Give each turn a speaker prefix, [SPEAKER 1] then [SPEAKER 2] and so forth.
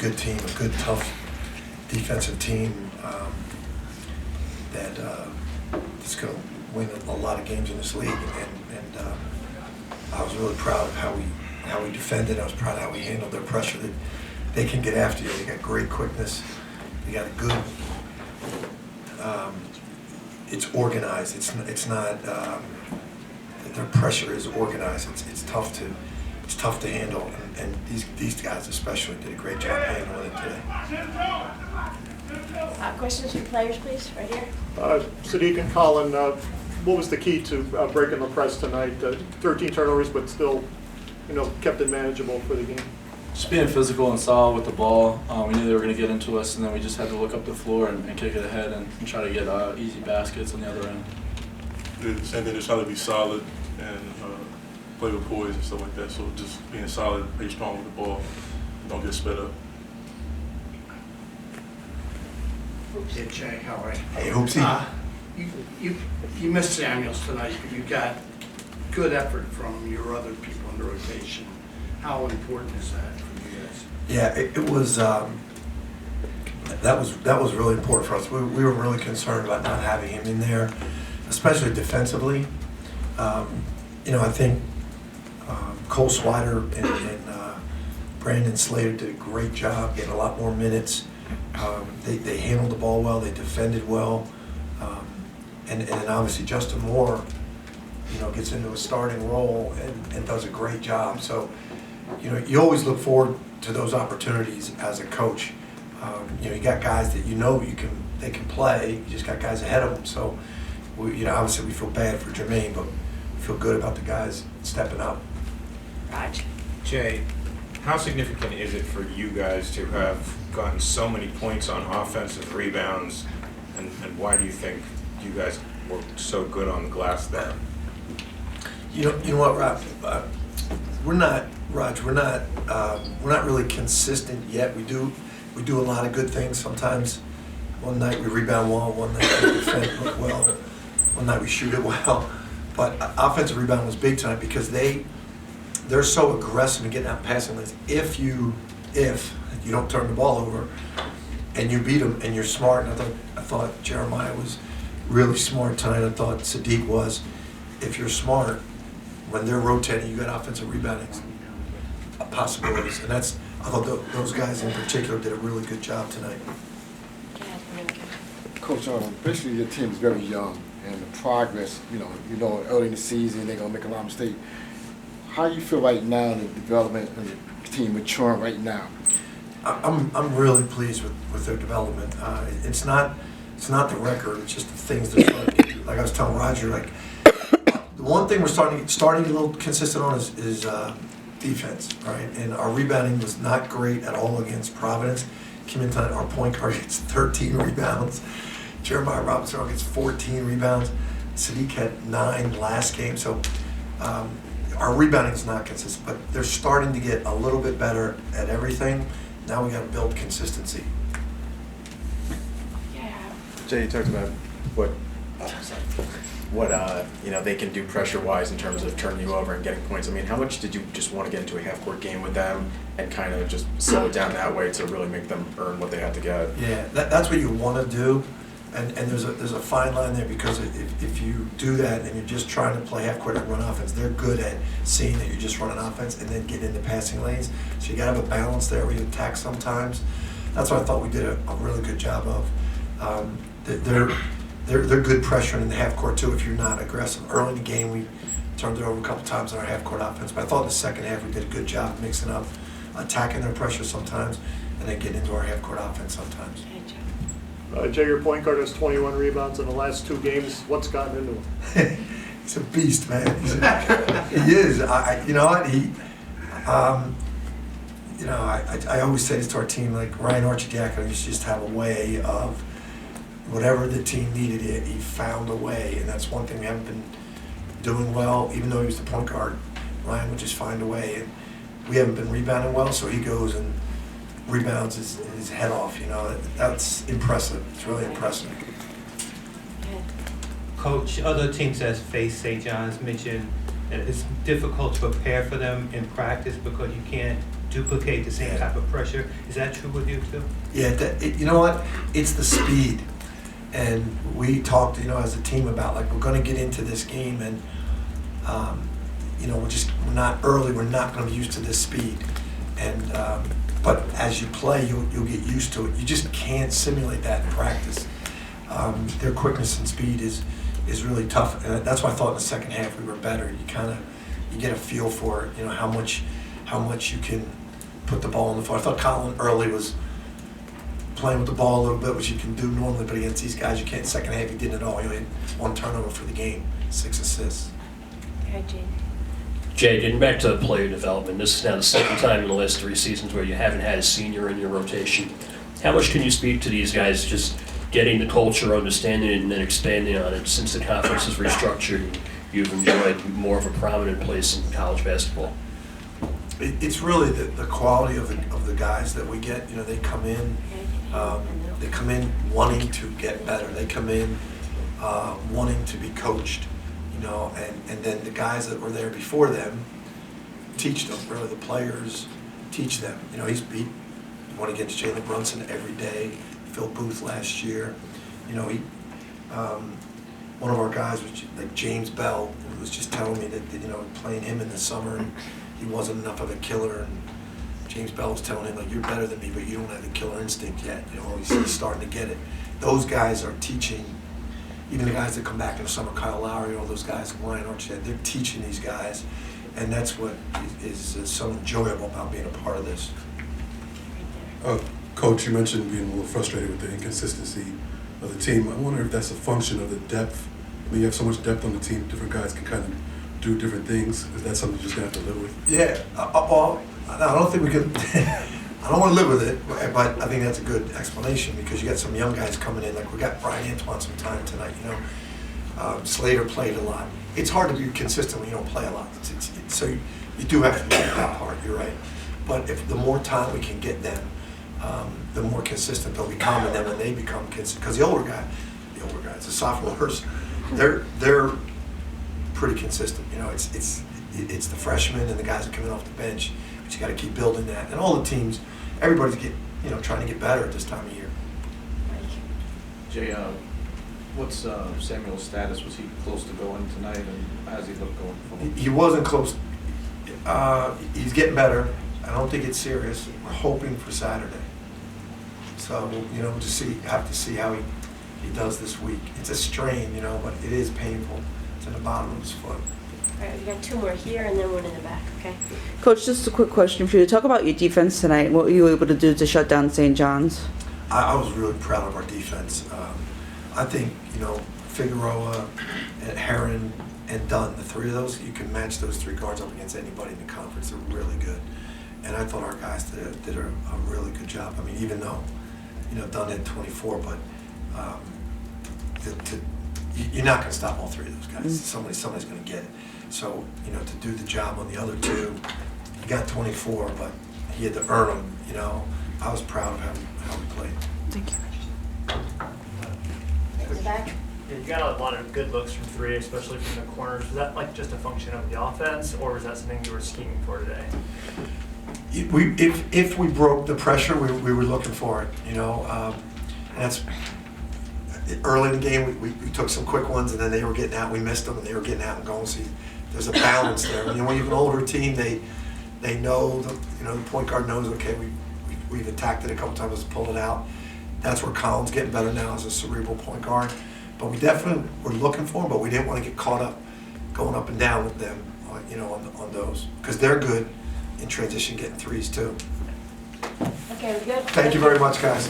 [SPEAKER 1] good team, a good, tough defensive team that is going to win a lot of games in this league. And I was really proud of how we defended. I was proud of how we handled their pressure. They can get after you. They got great quickness. They got a good. It's organized. It's not. Their pressure is organized. It's tough to handle. And these guys especially did a great job handling it today.
[SPEAKER 2] Questions from players, please, right here.
[SPEAKER 3] Saddiq and Collin, what was the key to breaking the press tonight? 13 turnovers, but still, kept it manageable for the game.
[SPEAKER 4] Just being physical and solid with the ball. We knew they were going to get into us, and then we just had to look up the floor and kick it ahead and try to get easy baskets on the other end.
[SPEAKER 5] The same thing, just trying to be solid and play with poise and stuff like that. So just being solid, be strong with the ball, don't get sped up.
[SPEAKER 6] Hey, Jay, how are you?
[SPEAKER 1] Hey, Hoopsie.
[SPEAKER 6] You missed Samuels tonight, but you got good effort from your other people in the rotation. How important is that for you guys?
[SPEAKER 1] Yeah, it was. That was really important for us. We were really concerned about not having him in there, especially defensively. I think Cole Swider and Brandon Slater did a great job, getting a lot more minutes. They handled the ball well. They defended well, and then obviously Justin Moore, gets into a starting role and does a great job. So, you always look forward to those opportunities as a coach. You got guys that they can play. You just got guys ahead of them. So, obviously we feel bad for Jermaine, but we feel good about the guys stepping up.
[SPEAKER 2] Raj.
[SPEAKER 7] Jay, how significant is it for you guys to have gotten so many points on offensive rebounds, and why do you think you guys were so good on the glass there?
[SPEAKER 1] You know what, Raj? We're not really consistent yet. We do a lot of good things. Sometimes one night we rebound well, one night we defend well, one night we shoot it well. But offensive rebound was big tonight because they're so aggressive in getting out passing lanes. If you don't turn the ball over and you beat them and you're smart, and I thought Jeremiah was really smart tonight. I thought Saddiq was. If you're smart, when they're rotating, you got offensive rebounding possibilities, and I thought those guys in particular did a really good job tonight.
[SPEAKER 8] Coach, basically your team is very young, and the progress, early in the season they're gonna make a lot of mistakes. How do you feel right now, the development of the team maturing right now?
[SPEAKER 1] I'm really pleased with their development. It's not the record. It's just the things that, like I was telling Roger, the one thing we're starting to get a little consistent on is defense, right? And our rebounding was not great at all against Providence. Came in tonight, our point guard gets 13 rebounds. Jeremiah Robinson gets 14 rebounds. Saddiq had 9 last game. So our rebounding is not consistent, but they're starting to get a little bit better at everything. Now we got to build consistency.
[SPEAKER 2] Yeah.
[SPEAKER 9] Jay, you talked about what they can do pressure-wise in terms of turning you over and getting points. I mean, how much did you just want to get into a half-court game with them and kind of just slow it down that way to really make them earn what they have to get?
[SPEAKER 1] Yeah, that's what you want to do, and there's a fine line there, because if you do that and you're just trying to play half-court and run offense, they're good at seeing that you're just running offense and then getting into passing lanes. So you got to have a balance there where you attack sometimes. That's what I thought we did a really good job of. They're good pressuring in the half court too if you're not aggressive. Early in the game we turned it over a couple times on our half court offense, but I thought in the second half we did a good job mixing up, attacking their pressure sometimes, and then getting into our half court offense sometimes.
[SPEAKER 3] Jay, your point guard has 21 rebounds in the last 2 games. What's gotten into him?
[SPEAKER 1] He's a beast, man. He is. I always say this to our team, like Ryan Archidiakono used to just have a way of whatever the team needed, he found a way, and that's one thing we haven't been doing well. Even though he was the point guard, Ryan would just find a way, and we haven't been rebounding well, so he goes and rebounds his head off. That's impressive. It's really impressive.
[SPEAKER 10] Coach, other teams that face St. John's mentioned that it's difficult to prepare for them in practice because you can't duplicate the same type of pressure. Is that true with you too?
[SPEAKER 1] Yeah, you know what? It's the speed. And we talked, as a team about, like, we're going to get into this game and, we're not early. We're not going to be used to this speed. And, but as you play, you'll get used to it. You just can't simulate that in practice. Their quickness and speed is really tough. And that's why I thought in the second half we were better. You get a feel for it, how much you can put the ball on the floor. I thought Collin early was playing with the ball a little bit, which you can do normally, but against these guys you can't. Second half he didn't at all. He had 1 turnover for the game, 6 assists.
[SPEAKER 2] Okay, Gene.
[SPEAKER 11] Jay, getting back to player development, this is now the second time in the last 3 seasons where you haven't had a senior in your rotation. How much can you speak to these guys just getting the culture, understanding it, and then expanding on it since the conference is restructured? You've enjoyed more of a prominent place in college basketball.
[SPEAKER 1] It's really the quality of the guys that we get. They come in wanting to get better. They come in wanting to be coached, and then the guys that were there before them teach them. Really, the players teach them. He went against Jalen Brunson every day. Phil Booth last year. One of our guys was like James Bell, who was just telling me that playing him in the summer, and he wasn't enough of a killer. And James Bell was telling him, like, you're better than me, but you don't have the killer instinct yet. He's starting to get it. Those guys are teaching. Even the guys that come back in the summer, Kyle Lowry, all those guys, Ryan Archett, they're teaching these guys, and that's what is so enjoyable about being a part of this.
[SPEAKER 5] Coach, you mentioned being a little frustrated with the inconsistency of the team. I wonder if that's a function of the depth. You have so much depth on the team, different guys can kind of do different things. Is that something you're just going to have to live with?
[SPEAKER 1] Yeah, well, I don't think we can. I don't want to live with it, but I think that's a good explanation because you got some young guys coming in. Like we got Brian Antoine some time tonight. Slater played a lot. It's hard to be consistent when you don't play a lot. So you do have to do that part. You're right. But if the more time we can get them, the more consistent they'll become, and then when they become consistent, because the older guys, the sophomores, they're pretty consistent. It's the freshmen and the guys that come in off the bench, but you got to keep building that. And all the teams, everybody's trying to get better at this time of year.
[SPEAKER 4] Jay, what's Samuel's status? Was he close to going tonight, and how does he look going forward?
[SPEAKER 1] He wasn't close. He's getting better. I don't think it's serious. We're hoping for Saturday. So, we'll just have to see how he does this week. It's a strain, but it is painful. It's in the bottom of his foot.
[SPEAKER 2] All right, we got 2 more here and then 1 in the back, okay?
[SPEAKER 12] Coach, just a quick question for you. Talk about your defense tonight. What were you able to do to shut down St. John's?
[SPEAKER 1] I was really proud of our defense. I think, Figueroa and Heron and Dunn, the 3 of those, you can match those 3 guards up against anybody in the conference. They're really good. And I thought our guys did a really good job. I mean, even though, Dunn had 24, but you're not going to stop all 3 of those guys. Somebody's going to get it. So, to do the job on the other 2, he got 24, but he had to earn them. I was proud of how we played.
[SPEAKER 12] Thank you.
[SPEAKER 2] In the back.
[SPEAKER 13] Yeah, you got a lot of good looks from 3, especially from the corners. Was that just a function of the offense, or was that something you were scheming for today?
[SPEAKER 1] If we broke the pressure, we were looking for it. And that's early in the game. We took some quick ones, and then they were getting out. We missed them, and they were getting out and going. So there's a balance there. When you have an older team, they know the point guard knows. Okay, we've attacked it a couple times. Let's pull it out. That's where Collin's getting better now as a cerebral point guard. But we definitely were looking for them, but we didn't want to get caught up going up and down with them, on those, because they're good in transition getting 3s too.
[SPEAKER 2] Okay, we good?
[SPEAKER 1] Thank you very much, guys.